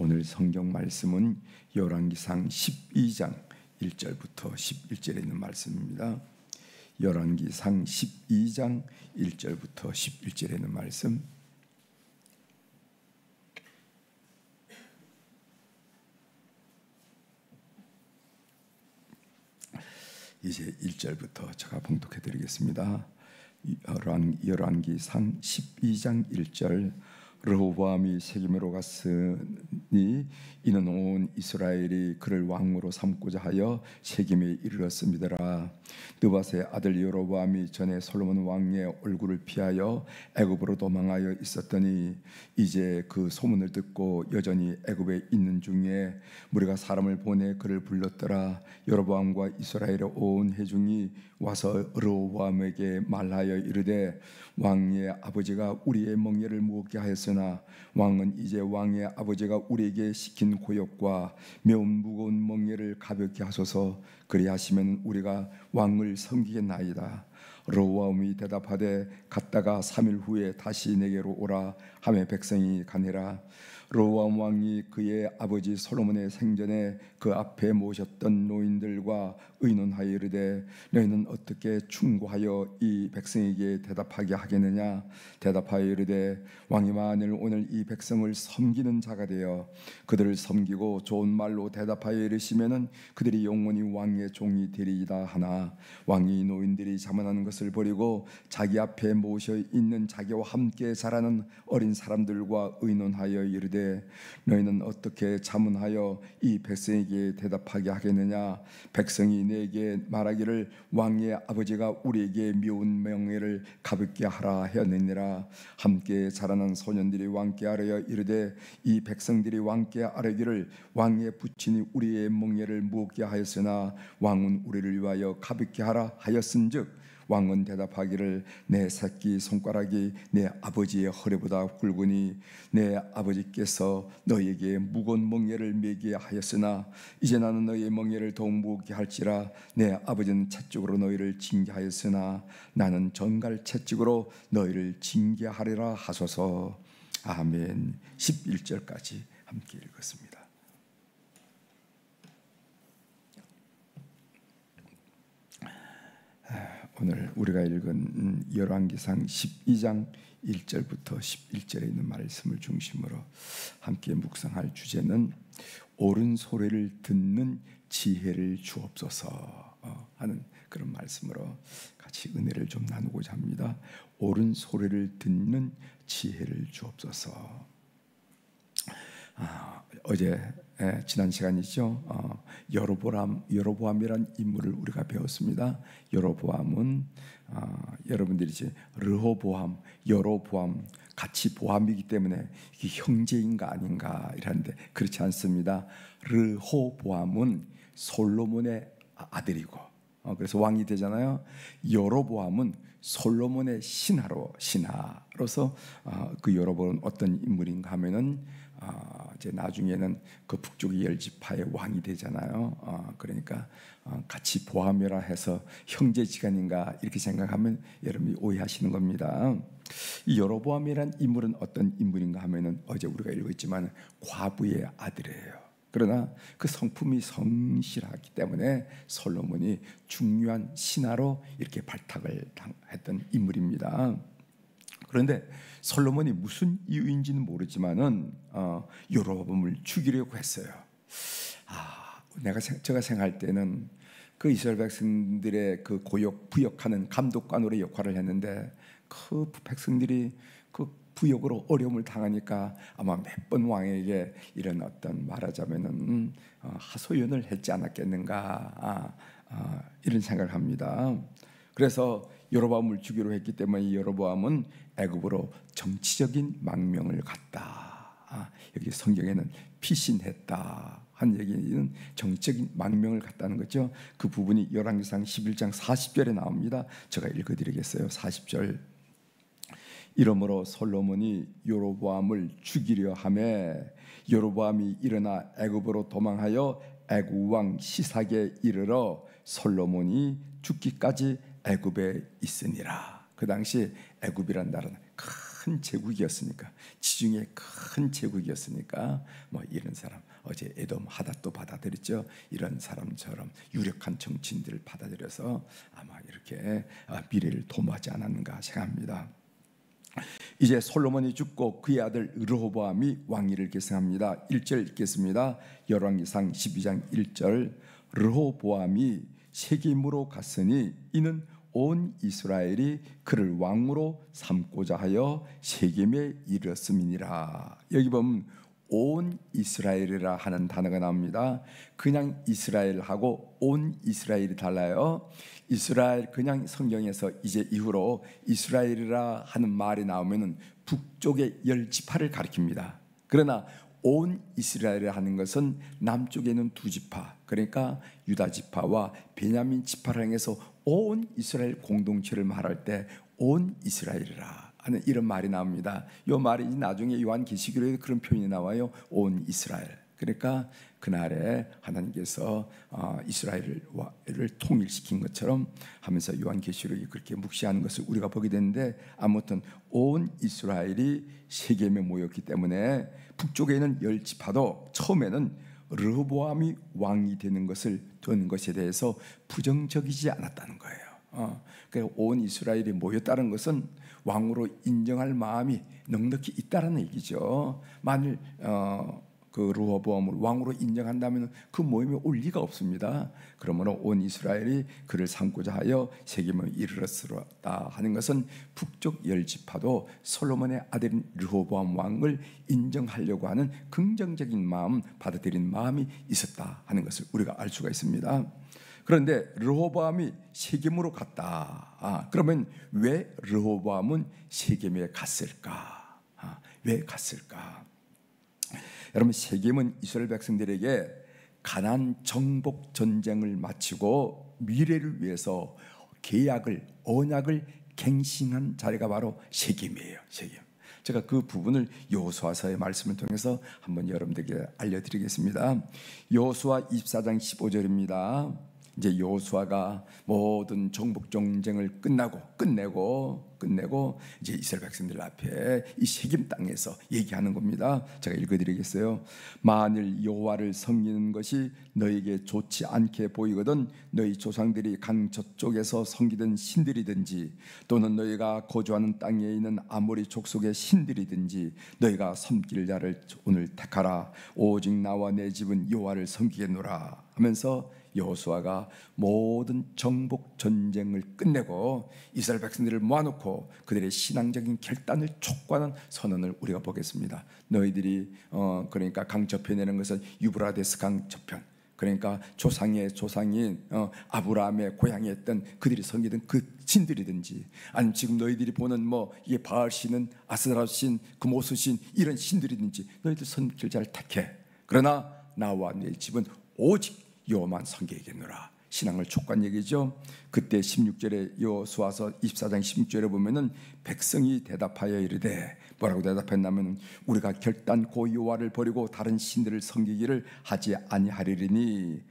오늘 성경 말씀은 열왕기상 12장 1절부터 11절에 있는 말씀입니다. 열왕기상 12장 1절부터 11절에 있는 말씀. 이제 1절부터 제가 봉독해 드리겠습니다. 열왕기상 12장 1절. 르호보암이 세겜으로 갔으니 이는 온 이스라엘이 그를 왕으로 삼고자 하여 세겜에 이르렀음이더라. 느밧의 아들 여로보암이 전에 솔로몬 왕의 얼굴을 피하여 애굽으로 도망하여 있었더니 이제 그 소문을 듣고 여전히 애굽에 있는 중에 무리가 사람을 보내 그를 불렀더라. 여로보암과 이스라엘의 온 회중이 와서 르호보암에게 말하여 이르되 왕의 아버지가 우리의 멍에를 무겁게 하였으나 왕은 이제 왕의 아버지가 우리에게 시킨 고역과 매우 무거운 멍에를 가볍게 하소서. 그리하시면 우리가 왕을 섬기겠나이다. 르호보암이 대답하되 갔다가 3일 후에 다시 내게로 오라 하매 백성이 가니라. 르호보암 왕이 그의 아버지 솔로몬의 생전에 그 앞에 모셨던 노인들과 의논하여 이르되 너희는 어떻게 충고하여 이 백성에게 대답하게 하겠느냐. 대답하여 이르되 왕이 만일 오늘 이 백성을 섬기는 자가 되어 그들을 섬기고 좋은 말로 대답하여 이르시면은 그들이 영원히 왕의 종이 되리이다 하나 왕이 노인들이 자문하는 것을 버리고 자기 앞에 모셔 있는 자기와 함께 자라는 어린 사람들과 의논하여 이르되 너희는 어떻게 자문하여 이 백성에게 대답하게 하겠느냐. 백성이 내게 말하기를 왕의 아버지가 우리에게 미운 명예를 가볍게 하라 하였느니라. 함께 자라는 소년들이 왕께 아뢰어 이르되 이 백성들이 왕께 아뢰기를 왕의 부친이 우리의 멍에를 무겁게 하였으나 왕은 우리를 위하여 가볍게 하라 하였은즉 왕은 대답하기를 내 새끼 손가락이 내 아버지의 허리보다 굵으니 내 아버지께서 너희에게 무거운 멍에를 매게 하였으나 이제 나는 너희의 멍에를 더욱 무겁게 할지라. 내 아버지는 채찍으로 너희를 징계하였으나 나는 전갈 채찍으로 너희를 징계하리라 하소서. 아멘. 11절까지 함께 읽었습니다. 오늘 우리가 읽은 열왕기상 12장 1절부터 11절에 있는 말씀을 중심으로 함께 묵상할 주제는 옳은 소리를 듣는 지혜를 주옵소서 하는 그런 말씀으로 같이 은혜를 좀 나누고자 합니다. 옳은 소리를 듣는 지혜를 주옵소서. 어제 지난 시간이죠. 여로보암이란 인물을 우리가 배웠습니다. 여로보암은 여러분들이 이제 르호보암, 여로보암 같이 보암이기 때문에 이게 형제인가 아닌가 이러는데 그렇지 않습니다. 르호보암은 솔로몬의 아들이고 그래서 왕이 되잖아요. 여로보암은 솔로몬의 신하로서 그 여로보암은 어떤 인물인가 하면은 이제 나중에는 그 북쪽의 10지파의 왕이 되잖아요. 그러니까 같이 보암이라 해서 형제지간인가 이렇게 생각하면 여러분이 오해하시는 겁니다. 이 여로보암이란 인물은 어떤 인물인가 하면은 어제 우리가 읽었지만 과부의 아들이에요. 그러나 그 성품이 성실하기 때문에 솔로몬이 중요한 신하로 이렇게 발탁을 했던 인물입니다. 그런데 솔로몬이 무슨 이유인지는 모르지만은 여로보암을 죽이려고 했어요. 제가 생각할 때는 그 이스라엘 백성들의 그 부역하는 감독관으로 역할을 했는데 그 백성들이 그 부역으로 어려움을 당하니까 아마 몇 번 왕에게 이런 어떤 말하자면은 하소연을 했지 않았겠는가 이런 생각을 합니다. 그래서 여로보암을 죽이려 했기 때문에 여로보암은 애굽으로 정치적인 망명을 갔다. 여기 성경에는 피신했다 한 얘기는 정치적인 망명을 갔다는 거죠. 그 부분이 열왕기상 11장 40절에 나옵니다. 제가 읽어드리겠어요. 40절. 이러므로 솔로몬이 여로보암을 죽이려 하매 여로보암이 일어나 애굽으로 도망하여 애굽 왕 시삭에 이르러 솔로몬이 죽기까지 애굽에 있으니라. 그 당시 애굽이란 나라는 큰 제국이었으니까, 지중해 큰 제국이었으니까 뭐 이런 사람, 어제 에돔 하닷도 받아들였죠. 이런 사람처럼 유력한 정치인들을 받아들여서 아마 이렇게 미래를 도모하지 않았는가 생각합니다. 이제 솔로몬이 죽고 그의 아들 르호보암이 왕위를 계승합니다. 1절 읽겠습니다. 열왕기상 12장 1절. 르호보암이 세겜으로 갔으니 이는 온 이스라엘이 그를 왕으로 삼고자 하여 세겜에 이르렀음이니라. 여기 보면 온 이스라엘이라 하는 단어가 나옵니다. 그냥 이스라엘하고 온 이스라엘이 달라요. 이스라엘, 그냥 성경에서 이제 이후로 이스라엘이라 하는 말이 나오면은 북쪽의 10지파를 가리킵니다. 그러나 온 이스라엘이라 하는 것은 남쪽에는 2지파, 그러니까 유다 지파와 베냐민 지파를 향해서 온 이스라엘 공동체를 말할 때 온 이스라엘이라 하는 이런 말이 나옵니다. 이 말이 나중에 요한계시록에 그런 표현이 나와요. 온 이스라엘. 그러니까 그날에 하나님께서 이스라엘을 통일시킨 것처럼 하면서 요한계시록이 그렇게 묵시하는 것을 우리가 보게 되는데, 아무튼 온 이스라엘이 세겜에 모였기 때문에 북쪽에 있는 10지파도 처음에는 르호보암이 왕이 되는 것에 대해서 부정적이지 않았다는 거예요. 그러니까 온 이스라엘이 모였다는 것은 왕으로 인정할 마음이 넉넉히 있다는 얘기죠. 만일 그 르호보암을 왕으로 인정한다면 그 모임에 올 리가 없습니다. 그러므로 온 이스라엘이 그를 삼고자 하여 세겜에 이르렀다 하는 것은 북쪽 10지파도 솔로몬의 아들인 르호보암 왕을 인정하려고 하는 긍정적인 마음, 받아들인 마음이 있었다 하는 것을 우리가 알 수가 있습니다. 그런데 르호보암이 세겜으로 갔다. 그러면 왜 르호보암은 세겜에 갔을까? 왜 갔을까? 여러분, 세겜은 이스라엘 백성들에게 가나안 정복 전쟁을 마치고 미래를 위해서 계약을, 언약을 갱신한 자리가 바로 세겜이에요. 세겜. 제가 그 부분을 여호수아서의 말씀을 통해서 한번 여러분들에게 알려드리겠습니다. 여호수아 24장 15절입니다. 이제 여호수아가 모든 정복 전쟁을 끝내고 이제 이스라엘 백성들 앞에 이 세겜 땅에서 얘기하는 겁니다. 제가 읽어드리겠어요. 만일 여호와를 섬기는 것이 너에게 좋지 않게 보이거든 너희 조상들이 강 저쪽에서 섬기던 신들이든지 또는 너희가 거주하는 땅에 있는 아모리 족속의 신들이든지 너희가 섬길 자를 오늘 택하라. 오직 나와 내 집은 여호와를 섬기겠노라 하면서 여호수아가 모든 정복 전쟁을 끝내고 이스라엘 백성들을 모아놓고 그들의 신앙적인 결단을 촉구하는 선언을 우리가 보겠습니다. 너희들이 그러니까 강 저편에는 것은 유브라데스 강 저편, 그러니까 조상의 조상인 아브라함의 고향이었던 그들이 섬기던 그 신들이든지 아니면 지금 너희들이 보는 뭐 이게 바알 신은 아스라 신, 그모스 신 이런 신들이든지 너희들 섬길 자를 택해. 그러나 나와 내 집은 오직 여호와만 섬기겠노라. 신앙을 촉구한 얘기죠. 그때 16절에 여호수아서 24장 16절에 보면은 백성이 대답하여 이르되, 뭐라고 대답했냐면 우리가 결단코 여호와를 버리고 다른 신들을 섬기기를 하지 아니하리니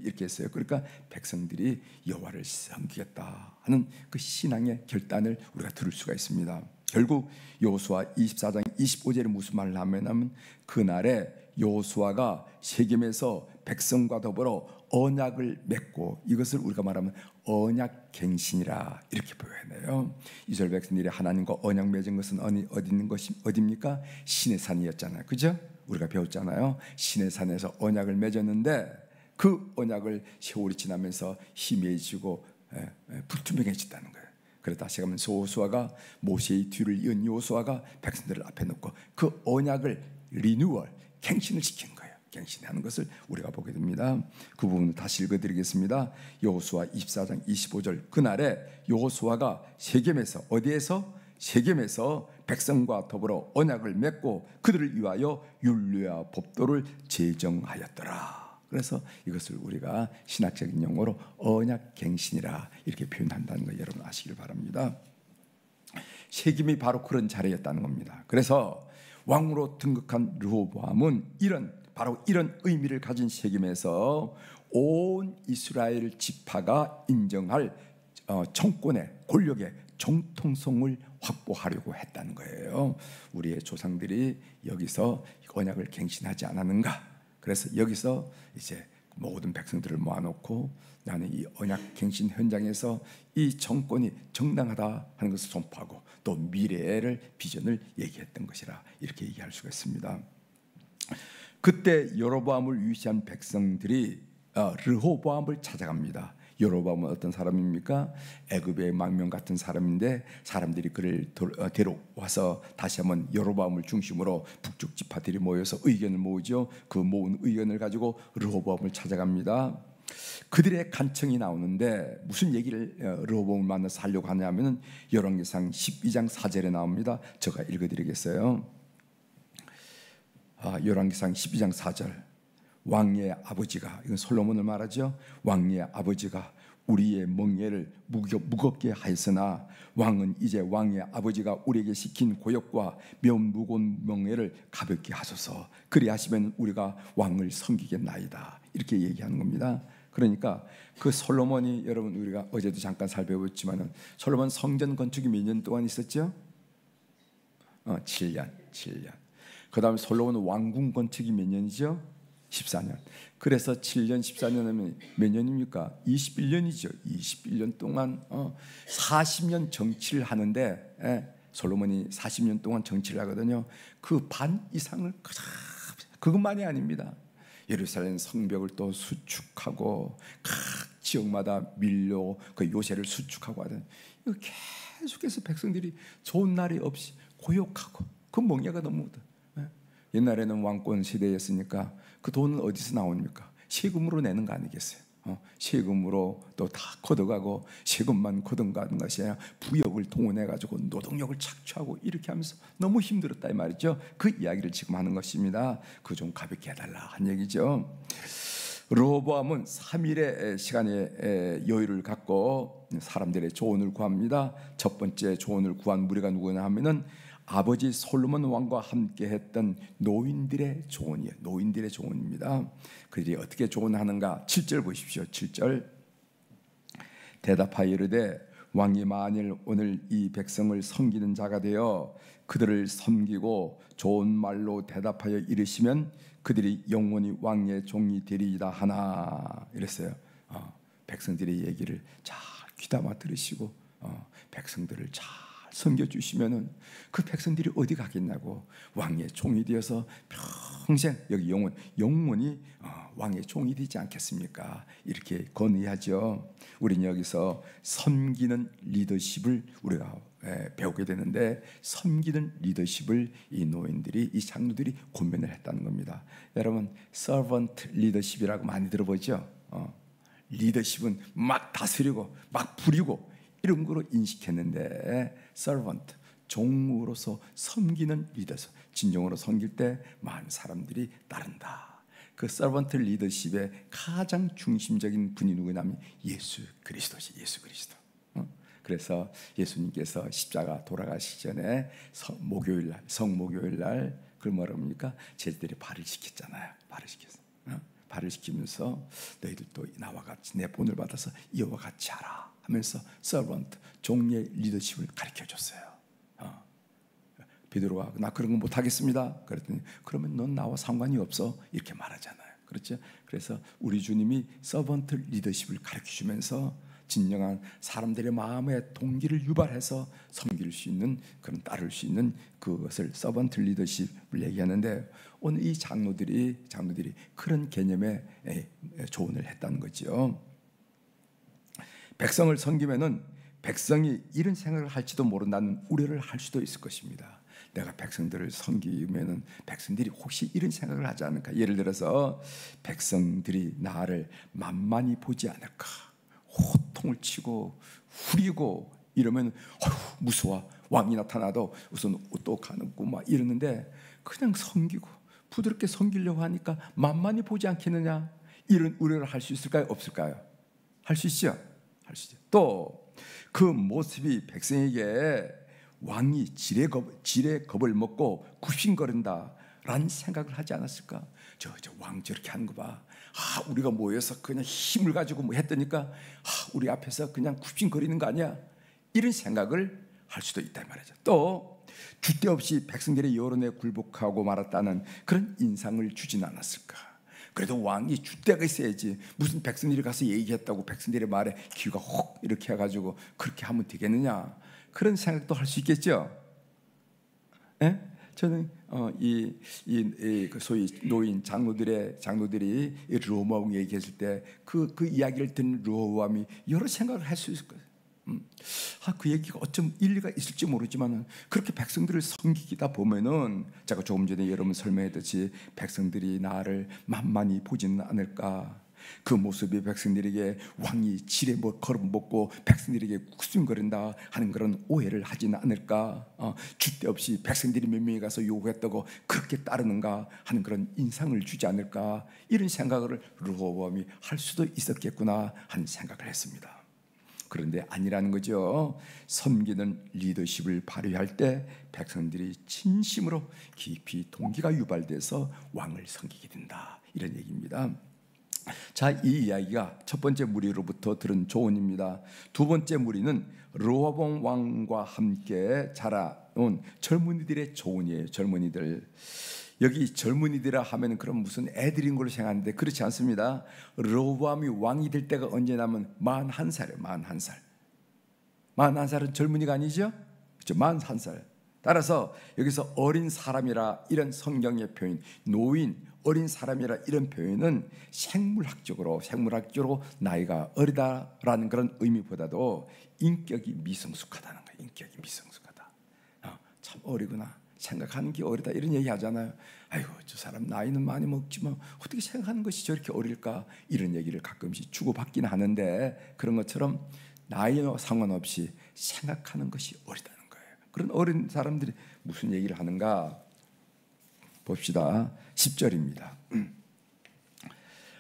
이렇게 했어요. 그러니까 백성들이 여호와를 섬기겠다 하는 그 신앙의 결단을 우리가 들을 수가 있습니다. 결국 여호수아 24장 25절에 무슨 말을 하면 그날에 여호수아가 세겜에서 백성과 더불어 언약을 맺고, 이것을 우리가 말하면 언약갱신이라 이렇게 표현해요. 이스라엘 백성들이 하나님과 언약 맺은 것은 어디 있는 것이 어디입니까? 신의 산이었잖아요. 그죠? 우리가 배웠잖아요. 신의 산에서 언약을 맺었는데 그 언약을 세월이 지나면서 희미해지고 불투명해졌다는 거예요. 그래서 다시 가면 여호수아가 모세의 뒤를 이은 여호수아가 백성들을 앞에 놓고 그 언약을 리뉴얼, 갱신을 시킨 거예요. 갱신하는 것을 우리가 보게 됩니다. 그 부분을 다시 읽어드리겠습니다. 여호수아 24장 25절. 그날에 여호수아가 세겜에서, 어디에서? 세겜에서 백성과 더불어 언약을 맺고 그들을 위하여 율례와 법도를 제정하였더라. 그래서 이것을 우리가 신학적인 용어로 언약갱신이라 이렇게 표현한다는 거 여러분 아시길 바랍니다. 세겜이 바로 그런 자리였다는 겁니다. 그래서 왕으로 등극한 르호보암은 바로 이런 의미를 가진 세겜에서 온 이스라엘 지파가 인정할 정권의 권력의 정통성을 확보하려고 했다는 거예요. 우리의 조상들이 여기서 언약을 갱신하지 않았는가? 그래서 여기서 이제 모든 백성들을 모아놓고 나는 이 언약 갱신 현장에서 이 정권이 정당하다 하는 것을 선포하고 또 미래를 비전을 얘기했던 것이라 이렇게 얘기할 수가 있습니다. 그때 여로보암을 위시한 백성들이 르호보암을 찾아갑니다. 여로보암은 어떤 사람입니까? 애굽의 망명 같은 사람인데 사람들이 그를 데려와서 다시 한번 여로보암을 중심으로 북쪽 지파들이 모여서 의견을 모으죠. 그 모은 의견을 가지고 르호보암을 찾아갑니다. 그들의 간청이 나오는데 무슨 얘기를 르호보암을 만나서 하려고 하냐면은 열왕기상 12장 4절에 나옵니다. 제가 읽어드리겠어요. 열왕기상 12장 4절. 왕의 아버지가, 이건 솔로몬을 말하죠. 왕의 아버지가 우리의 멍에를 무겁게 하였으나 왕은 이제 왕의 아버지가 우리에게 시킨 고역과 무거운 멍에를 가볍게 하소서. 그리하시면 우리가 왕을 섬기겠나이다. 이렇게 얘기하는 겁니다. 그러니까 그 솔로몬이, 여러분 우리가 어제도 잠깐 살펴봤지만은 솔로몬 성전 건축이 몇 년 동안 있었죠? 7년. 그 다음에 솔로몬 왕궁 건축이 몇 년이죠? 14년. 그래서 7년 14년이면 몇 년입니까? 21년이죠. 21년 동안 40년 정치를 하는데, 솔로몬이 40년 동안 정치를 하거든요. 그 반 이상을 그것만이 아닙니다. 예루살렘 성벽을 또 수축하고 각 지역마다 밀려 그 요새를 수축하고 하던, 이거 계속해서 백성들이 좋은 날이 없이 고욕하고 그 멍에가 너무, 옛날에는 왕권 시대였으니까 그 돈은 어디서 나옵니까? 세금으로 내는 거 아니겠어요? 세금으로 또 다 걷어가고 세금만 걷어가는 것이 아니라 부역을 동원해가지고 노동력을 착취하고 이렇게 하면서 너무 힘들었다 이 말이죠. 그 이야기를 지금 하는 것입니다. 그거 좀 가볍게 해달라 한 얘기죠. 르호보암은 3일의 시간의 여유를 갖고 사람들의 조언을 구합니다. 첫 번째 조언을 구한 무리가 누구냐 하면은 아버지 솔로몬 왕과 함께 했던 노인들의 조언이에요. 노인들의 조언입니다. 그들이 어떻게 조언하는가? 7절 보십시오. 7절. 대답하여 이르되 왕이 만일 오늘 이 백성을 섬기는 자가 되어 그들을 섬기고 좋은 말로 대답하여 이르시면 그들이 영원히 왕의 종이 되리이다 하나, 이랬어요. 백성들의 얘기를 잘 귀담아 들으시고 백성들을 잘 섬겨주시면은 그 백성들이 어디 가겠냐고, 왕의 종이 되어서 평생 여기 영원히 왕의 종이 되지 않겠습니까? 이렇게 건의하죠. 우리는 여기서 섬기는 리더십을 우리가 배우게 되는데, 섬기는 리더십을 이 노인들이, 이 장로들이 고민을 했다는 겁니다. 여러분, 서번트 리더십이라고 많이 들어보죠? 리더십은 막 다스리고 막 부리고 이런 거로 인식했는데, servant, 종으로서 섬기는 리더십, 진정으로 섬길 때 많은 사람들이 따른다. 그 servant 리더십의 가장 중심적인 분이 누구냐면 예수 그리스도지. 예수 그리스도. 그래서 예수님께서 십자가 돌아가시기 전에 목요일날, 성목요일날 그걸 뭐라고 합니까? 제자들이 발을 씻겼잖아요. 발을 씻겼어. 발을 씻기면서 너희들도 나와 같이 내 본을 받아서 이와 같이 하라 하면서 servant, 종의 리더십을 가르쳐줬어요. 베드로가 나 그런 거 못하겠습니다. 그랬더니 그러면 넌 나와 상관이 없어, 이렇게 말하잖아요. 그렇죠? 그래서 우리 주님이 servant 리더십을 가르쳐주면서 진정한 사람들의 마음의 동기를 유발해서 섬길 수 있는, 그런 따를 수 있는 그것을 servant 리더십을 얘기하는데, 오늘 이 장로들이 그런 개념의 조언을 했다는 거죠. 백성을 섬기면은 백성이 이런 생각을 할지도 모른다는 우려를 할 수도 있을 것입니다. 내가 백성들을 섬기면은 백성들이 혹시 이런 생각을 하지 않을까? 예를 들어서 백성들이 나를 만만히 보지 않을까? 호통을 치고 후리고 이러면 무서워. 왕이 나타나도 우선 어떡하는고 막 이러는데, 그냥 섬기고 부드럽게 섬기려고 하니까 만만히 보지 않겠느냐? 이런 우려를 할 수 있을까요? 없을까요? 할 수 있죠. 할 수 있죠. 또 그 모습이 백성에게 왕이 지레 겁을 먹고 굽신거린다라는 생각을 하지 않았을까? 저 왕 저렇게 하는 거 봐. 우리가 모여서 그냥 힘을 가지고 뭐 했더니까 우리 앞에서 그냥 굽신거리는 거 아니야? 이런 생각을 할 수도 있단 말이죠. 또 주대 없이 백성들의 여론에 굴복하고 말았다는 그런 인상을 주진 않았을까. 그래도 왕이 주대가 있어야지, 무슨 백성들이 가서 얘기했다고 백성들의 말에 귀가 혹 이렇게 해가지고 그렇게 하면 되겠느냐, 그런 생각도 할 수 있겠죠. 예? 저는 그 소위 노인 장로들이 르호보암 얘기했을 때 그 이야기를 듣는 르호보암이 여러 생각을 할 수 있을 거예요. 그 얘기가 어쩜 일리가 있을지 모르지만 그렇게 백성들을 섬기다 보면은, 제가 조금 전에 여러분 설명했듯이 백성들이 나를 만만히 보지는 않을까. 그 모습이 백성들에게 왕이 지레 걸어먹고 백성들에게 국순거린다 하는 그런 오해를 하지는 않을까. 주대 없이 백성들이 몇 명이 가서 요구했다고 그렇게 따르는가 하는 그런 인상을 주지 않을까. 이런 생각을 르호보암이 할 수도 있었겠구나 하는 생각을 했습니다. 그런데 아니라는 거죠. 섬기는 리더십을 발휘할 때 백성들이 진심으로 깊이 동기가 유발돼서 왕을 섬기게 된다, 이런 얘기입니다. 자, 이 이야기가 첫 번째 무리로부터 들은 조언입니다. 두 번째 무리는 르호보암 왕과 함께 자라온 젊은이들의 조언이에요. 젊은이들. 여기 젊은이들이라 하면 그럼 무슨 애들인 걸로 생각하는데 그렇지 않습니다. 르호보암이 왕이 될 때가 언제냐면 41살이에요. 41살. 41살은 젊은이가 아니죠? 그렇죠? 41살. 따라서 여기서 어린 사람이라 이런 성경의 표현, 노인, 어린 사람이라 이런 표현은 생물학적으로 나이가 어리다라는 그런 의미보다도 인격이 미성숙하다는 거예요. 인격이 미성숙하다. 참 어리구나, 생각하는 게 어리다, 이런 얘기 하잖아요. 아이고, 저 사람 나이는 많이 먹지만 어떻게 생각하는 것이 저렇게 어릴까, 이런 얘기를 가끔씩 주고받긴 하는데, 그런 것처럼 나이와 상관없이 생각하는 것이 어리다는 거예요. 그런 어린 사람들이 무슨 얘기를 하는가 봅시다. 10절입니다.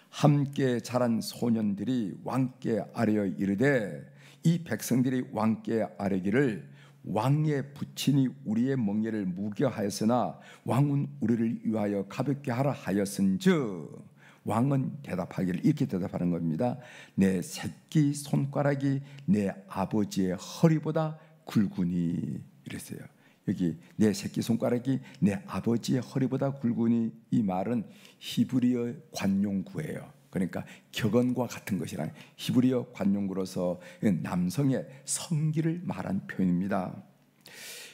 함께 자란 소년들이 왕께 아뢰어 이르되, 이 백성들이 왕께 아뢰기를 왕의 부친이 우리의 멍에를 무겨하였으나 왕은 우리를 위하여 가볍게 하라 하였은즉, 왕은 대답하기를 이렇게 대답하는 겁니다. 내 새끼 손가락이 내 아버지의 허리보다 굵으니, 이랬어요. 여기 내 새끼 손가락이 내 아버지의 허리보다 굵으니, 이 말은 히브리어 관용구예요. 그러니까 격언과 같은 것이란 히브리어 관용구로서 남성의 성기를 말한 표현입니다.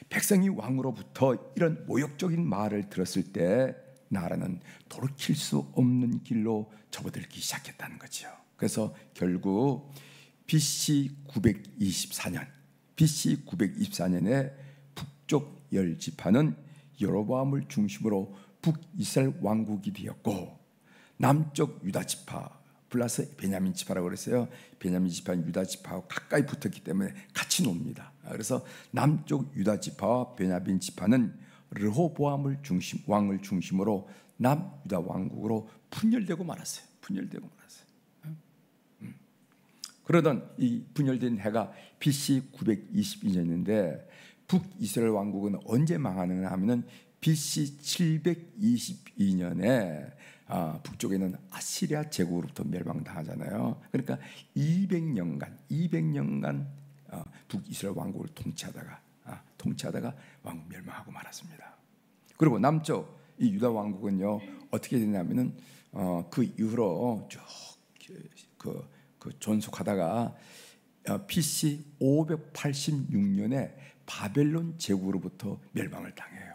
백성이 왕으로부터 이런 모욕적인 말을 들었을 때 나라는 돌이킬 수 없는 길로 접어들기 시작했다는 거죠. 그래서 결국 BC 924년에 북쪽 10지파는 여로보암을 중심으로 북이스라엘 왕국이 되었고, 남쪽 유다 지파 플러스 베냐민 지파라고 그랬어요. 베냐민 지파는 유다 지파와 가까이 붙었기 때문에 같이 놉니다. 그래서 남쪽 유다 지파와 베냐민 지파는 르호보암을 왕을 중심으로 남유다 왕국으로 분열되고 말았어요. 그러던 이 분열된 해가 BC 922년인데 북이스라엘 왕국은 언제 망하느냐 하면은 BC 722년에 북쪽에는 아시리아 제국으로부터 멸망당하잖아요. 그러니까 200년간 북이스라엘 왕국을 통치하다가 왕국 멸망하고 말았습니다. 그리고 남쪽 이 유다 왕국은요 어떻게 되냐면은 그 이후로 쭉 존속하다가 BC 586년에 바벨론 제국으로부터 멸망을 당해요.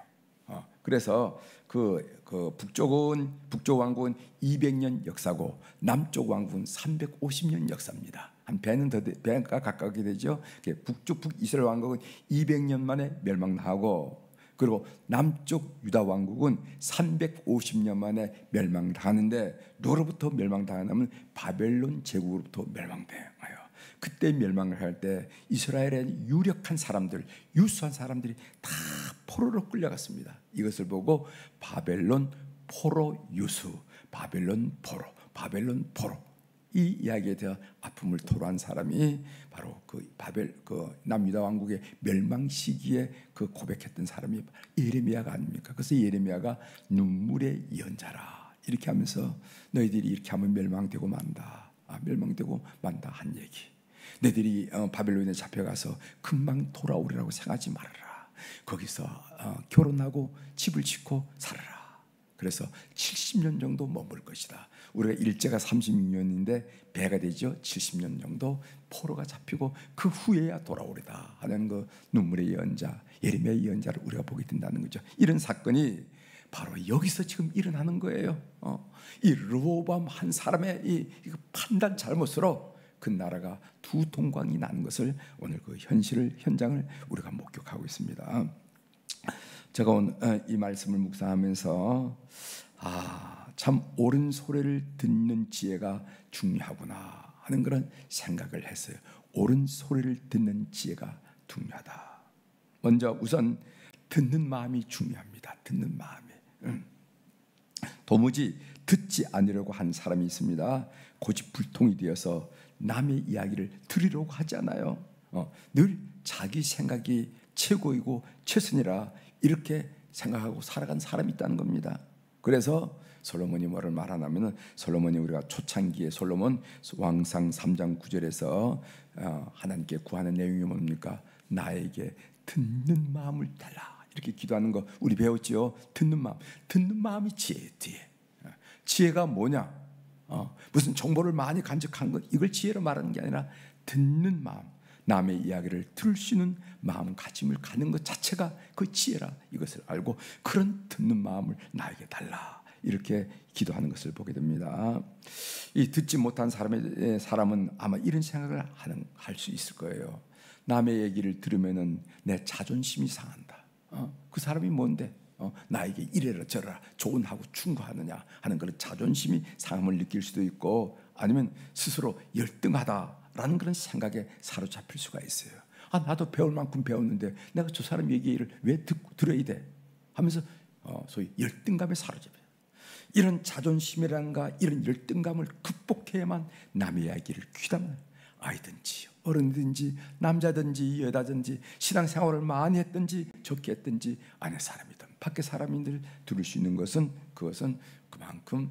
그래서 북쪽 왕국은 200년 역사고 남쪽 왕국은 350년 역사입니다. 한 배가 가깝게 되죠. 북이스라엘 왕국은 200년 만에 멸망하고, 그리고 남쪽 유다 왕국은 350년 만에 멸망당하는데, 누구로부터 멸망당하냐면 바벨론 제국으로부터 멸망돼요. 그때 멸망을 할 때 이스라엘의 유력한 사람들, 유수한 사람들이 다 포로로 끌려갔습니다. 이것을 보고 바벨론 포로 유수, 바벨론 포로 이 이야기에 대한 아픔을 토로한 사람이 바로 그 남유다 왕국의 멸망 시기에 고백했던 사람이 예레미야가 아닙니까? 그래서 예레미야가 눈물의 예언자라 이렇게 하면서 너희들이 이렇게 하면 멸망되고 만다 한 얘기. 너희들이 바벨론에 잡혀가서 금방 돌아오리라고 생각하지 말아라. 거기서 결혼하고 집을 짓고 살아라. 그래서 70년 정도 머물 것이다. 우리가 일제가 36년인데 배가 되죠. 70년 정도 포로가 잡히고 그 후에야 돌아오리다 하는 그 눈물의 예언자, 예레미야의 예언자를 우리가 보게 된다는 거죠. 이런 사건이 바로 여기서 지금 일어나는 거예요. 이 르호보암 한 사람의 이 판단 잘못으로 그 나라가 두 동강이 나는 것을 오늘 그 현장을 우리가 목격하고 있습니다. 제가 오늘 이 말씀을 묵상하면서 참 옳은 소리를 듣는 지혜가 중요하구나 하는 그런 생각을 했어요. 옳은 소리를 듣는 지혜가 중요하다. 먼저 우선 듣는 마음이 중요합니다. 듣는 마음이. 도무지 듣지 않으려고 한 사람이 있습니다. 고집불통이 되어서 남의 이야기를 들으려고 하지 않아요. 늘 자기 생각이 최고이고 최선이라 이렇게 생각하고 살아간 사람이 있다는 겁니다. 그래서 솔로몬이 뭐를 말하냐면은, 솔로몬이 우리가 초창기에 솔로몬 왕상 3장 9절에서 하나님께 구하는 내용이 뭡니까? 나에게 듣는 마음을 달라. 이렇게 기도하는 거 우리 배웠지요. 듣는 마음이 지혜예요. 지혜가 뭐냐? 무슨 정보를 많이 간직한 것, 이걸 지혜로 말하는 게 아니라 듣는 마음, 남의 이야기를 들을 수 있는 마음가짐을 갖는 것 자체가 그 지혜라. 이것을 알고 그런 듣는 마음을 나에게 달라. 이렇게 기도하는 것을 보게 됩니다. 이 듣지 못한 사람은 아마 이런 생각을 할 수 있을 거예요. 남의 얘기를 들으면은 내 자존심이 상한다. 그 사람이 뭔데? 나에게 이래라 저래라 조언하고 충고하느냐 하는 그런 자존심이 상함을 느낄 수도 있고, 아니면 스스로 열등하다라는 그런 생각에 사로잡힐 수가 있어요. 나도 배울 만큼 배웠는데 내가 저 사람 얘기를 왜 들어야 돼? 하면서 소위 열등감에 사로잡혀요. 이런 자존심이란가 이런 열등감을 극복해야만 남의 이야기를 귀담아요. 아이든지 어른든지 남자든지 여자든지 신앙생활을 많이 했든지 적게 했든지 안에 사람이든 밖에 사람인들 들을 수 있는 것은 그것은 그만큼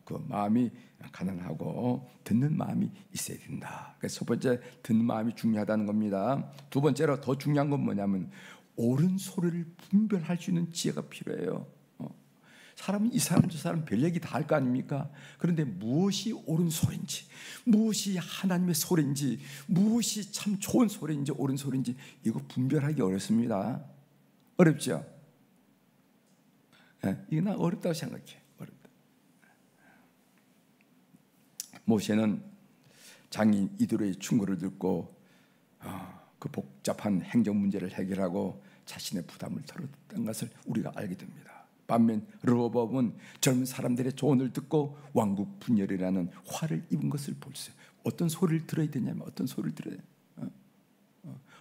그 마음이 가난하고 듣는 마음이 있어야 된다. 그래서 첫 번째 듣는 마음이 중요하다는 겁니다. 두 번째로 더 중요한 건 뭐냐면 옳은 소리를 분별할 수 있는 지혜가 필요해요. 사람은 이 사람 저 사람 별 얘기 다 할 거 아닙니까? 그런데 무엇이 옳은 소리인지, 무엇이 하나님의 소리인지, 무엇이 참 좋은 소리인지 옳은 소리인지 이거 분별하기 어렵습니다. 어렵죠? 이게 나 어렵다고 생각해. 어렵다. 모세는 장인 이드로의 충고를 듣고 그 복잡한 행정 문제를 해결하고 자신의 부담을 덜었던 것을 우리가 알게 됩니다. 반면 르호보암은 젊은 사람들의 조언을 듣고 왕국 분열이라는 화를 입은 것을 볼 수 있어요. 어떤 소리를 들어야 되냐면 어떤 소리를 들어야 돼요.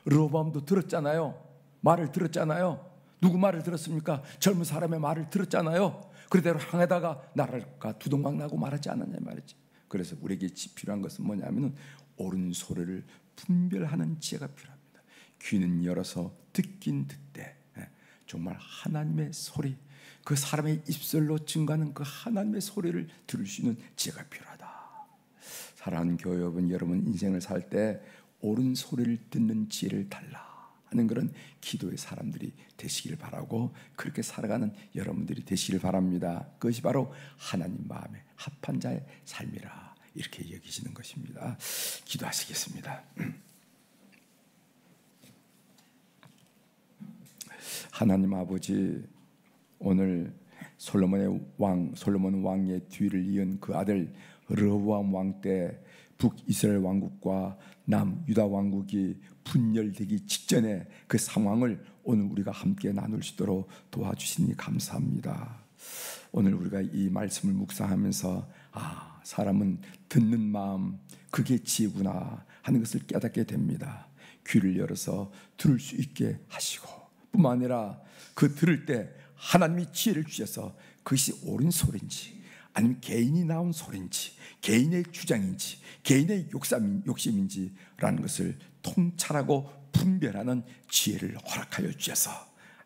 르호보암도 들었잖아요. 말을 들었잖아요. 누구 말을 들었습니까? 젊은 사람의 말을 들었잖아요. 그대로 향해다가 나라가 두동강 나고 말하지 않았냐 말이지. 그래서 우리에게 필요한 것은 뭐냐면은 옳은 소리를 분별하는 지혜가 필요합니다. 귀는 열어서 듣긴 듣되 정말 하나님의 소리, 그 사람의 입술로 증가하는 그 하나님의 소리를 들을 수 있는 지혜가 필요하다. 사랑하는 교회 여러분 인생을 살 때 옳은 소리를 듣는 지혜를 달라 하는 그런 기도의 사람들이 되시길 바라고, 그렇게 살아가는 여러분들이 되시길 바랍니다. 그것이 바로 하나님 마음에 합한 자의 삶이라 이렇게 여기시는 것입니다. 기도하시겠습니다. 하나님 아버지, 오늘 솔로몬 왕의 뒤를 이은 그 아들 르호보암 왕 때 북이스라엘 왕국과 남유다 왕국이 분열되기 직전에 그 상황을 오늘 우리가 함께 나눌 수 있도록 도와주시니 감사합니다. 오늘 우리가 이 말씀을 묵상하면서 사람은 듣는 마음, 그게 지혜구나 하는 것을 깨닫게 됩니다. 귀를 열어서 들을 수 있게 하시고, 뿐만 아니라 그 들을 때 하나님이 지혜를 주셔서 그것이 옳은 소리인지 아니면 개인이 나온 소리인지 개인의 주장인지 개인의 욕심인지라는 것을 통찰하고 분별하는 지혜를 허락하여 주셔서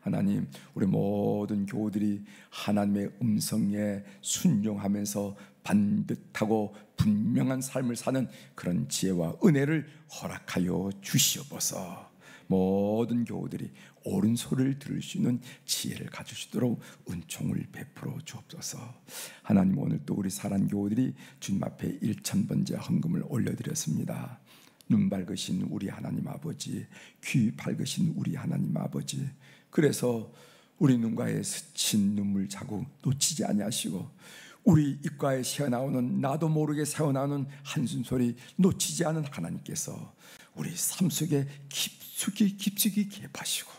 하나님, 우리 모든 교우들이 하나님의 음성에 순종하면서 반듯하고 분명한 삶을 사는 그런 지혜와 은혜를 허락하여 주시옵소서. 모든 교우들이 옳은 소리를 들을 수 있는 지혜를 가지시도록 은총을 베풀어 주옵소서. 하나님, 오늘 또 우리 사랑 교우들이 주님 앞에 1000번째 헌금을 올려드렸습니다. 눈 밝으신 우리 하나님 아버지, 귀 밝으신 우리 하나님 아버지, 그래서 우리 눈가에 스친 눈물 자국 놓치지 아니하시고 우리 입가에 새어나오는 나도 모르게 새어나오는 한숨 소리 놓치지 않은 하나님께서 우리 삶 속에 깊숙이 개입하시고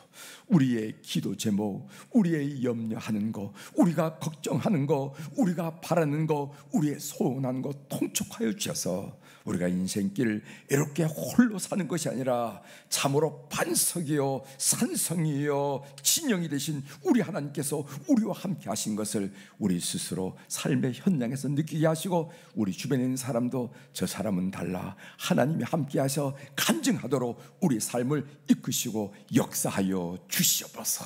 우리의 기도 제목, 우리의 염려하는 거, 우리가 걱정하는 거, 우리가 바라는 거, 우리의 소원하는 거 통촉하여 주셔서 우리가 인생길 이렇게 홀로 사는 것이 아니라 참으로 반석이요 산성이요 진영이 되신 우리 하나님께서 우리와 함께 하신 것을 우리 스스로 삶의 현장에서 느끼게 하시고 우리 주변에 있는 사람도 저 사람은 달라 하나님이 함께 하셔 간증하도록 우리 삶을 이끄시고 역사하여 주시옵소서.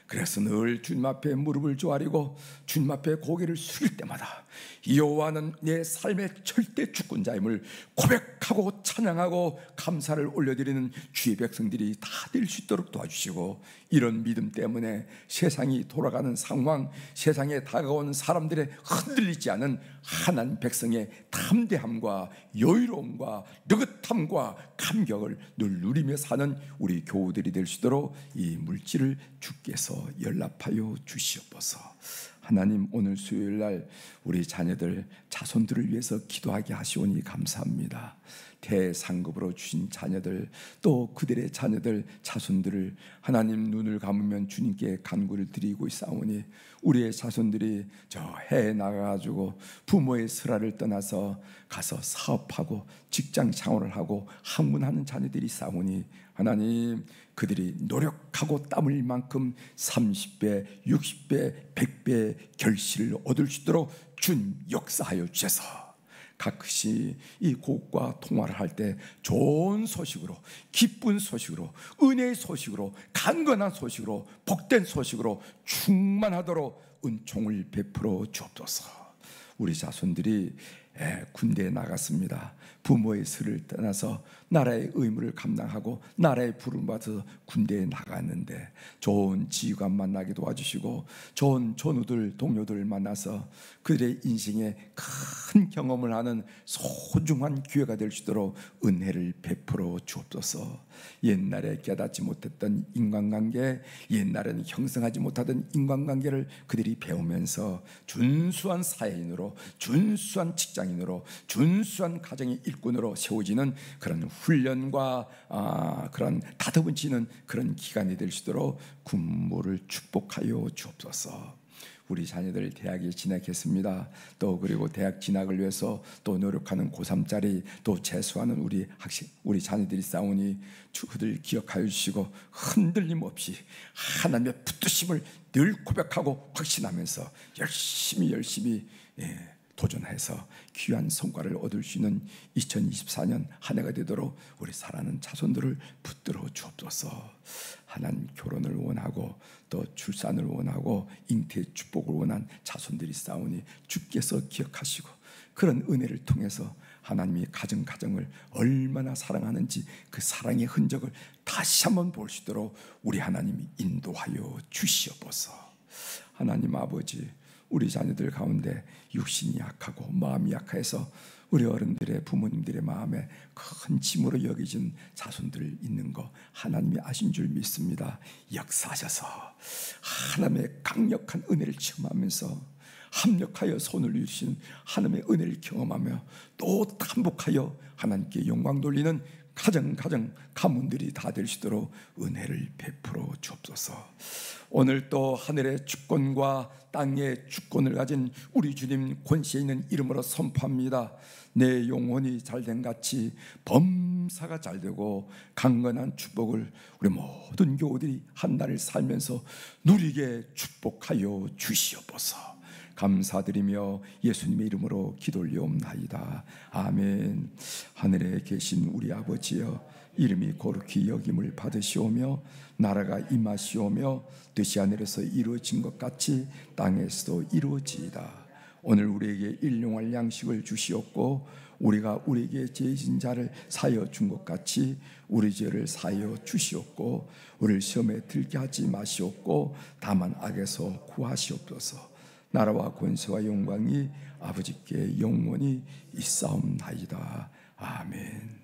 그래서 늘 주님 앞에 무릎을 조아리고 주님 앞에 고개를 숙일 때마다 여호와는 내 삶의 절대 주권자임을 고백하고 찬양하고 감사를 올려드리는 주의 백성들이 다 될 수 있도록 도와주시고, 이런 믿음 때문에 세상이 돌아가는 상황, 세상에 다가온 사람들의 흔들리지 않은 하나님 백성의 담대함과 여유로움과 느긋함과 감격을 늘 누리며 사는 우리 교우들이 될 수 있도록 이 물질을 주께서 연락하여 주시옵소서. 하나님, 오늘 수요일날 우리 자녀들 자손들을 위해서 기도하게 하시오니 감사합니다. 대상급으로 주신 자녀들, 또 그들의 자녀들 자손들을 하나님 눈을 감으면 주님께 간구를 드리고 있사오니 우리의 자손들이 저 해에 나가가지고 부모의 슬하를 떠나서 가서 사업하고 직장 생활을 하고 학문하는 자녀들이 있사오니 하나님, 그들이 노력하고 땀 흘릴 만큼 30배, 60배, 100배 결실을 얻을 수 있도록 주님 역사하여 주셔서 가끔씩 이 곡과 통화를 할 때 좋은 소식으로, 기쁜 소식으로, 은혜의 소식으로, 강건한 소식으로, 복된 소식으로 충만하도록 은총을 베풀어 주옵소서. 우리 자손들이 군대에 나갔습니다. 부모의 슬을 떠나서 나라의 의무를 감당하고 나라의 부름을 받아서 군대에 나갔는데 좋은 지휘관 만나게 도와주시고 좋은 전우들, 동료들을 만나서 그들의 인생에 큰 경험을 하는 소중한 기회가 될 수 있도록 은혜를 베풀어 주옵소서. 옛날에 깨닫지 못했던 인간관계, 옛날에는 형성하지 못하던 인간관계를 그들이 배우면서 준수한 사회인으로, 준수한 직장인으로, 준수한 가정의 일꾼으로 세워지는 그런 훈련과 그런 다듬어지는 그런 기간이 될 수 있도록 군무를 축복하여 주옵소서. 우리 자녀들 대학에 진학했습니다. 또 그리고 대학 진학을 위해서 또 노력하는 고3짜리 또 재수하는 우리 자녀들이 싸우니 그들 기억하여 주시고 흔들림 없이 하나님의 붙드심을 늘 고백하고 확신하면서 열심히 도전해서 귀한 성과를 얻을 수 있는 2024년 한 해가 되도록 우리 사랑하는 자손들을 붙들어 주옵소서. 하나님, 결혼을 원하고 또 출산을 원하고 잉태의 축복을 원한 자손들이 싸우니 주께서 기억하시고 그런 은혜를 통해서 하나님이 가정을 얼마나 사랑하는지 그 사랑의 흔적을 다시 한번 볼 수 있도록 우리 하나님이 인도하여 주시옵소서. 하나님 아버지, 우리 자녀들 가운데 육신이 약하고 마음이 약해서 우리 어른들의 부모님들의 마음에 큰 짐으로 여겨진 자손들 있는 거 하나님이 아신 줄 믿습니다. 역사하셔서 하나님의 강력한 은혜를 체험하면서 합력하여 손을 이루신 하나님의 은혜를 경험하며 또 반복하여 하나님께 영광 돌리는 가정 가문들이 다 될 수 있도록 은혜를 베풀어 주옵소서. 오늘 또 하늘의 주권과 땅의 주권을 가진 우리 주님 권세 있는 이름으로 선포합니다. 내 영혼이 잘된 같이 범사가 잘되고 강건한 축복을 우리 모든 교우들이 한 달을 살면서 누리게 축복하여 주시옵소서. 감사드리며 예수님의 이름으로 기도 올리옵나이다. 아멘. 하늘에 계신 우리 아버지여, 이름이 거룩히 여김을 받으시오며 나라가 임하시오며 뜻이 하늘에서 이루어진 것 같이 땅에서도 이루어지이다. 오늘 우리에게 일용할 양식을 주시옵고 우리가 우리에게 죄진 자를 사하여 준 것 같이 우리 죄를 사하여 주시옵고 우리를 시험에 들게 하지 마시옵고 다만 악에서 구하시옵소서. 나라와 권세와 영광이 아버지께 영원히 있사옵나이다. 아멘.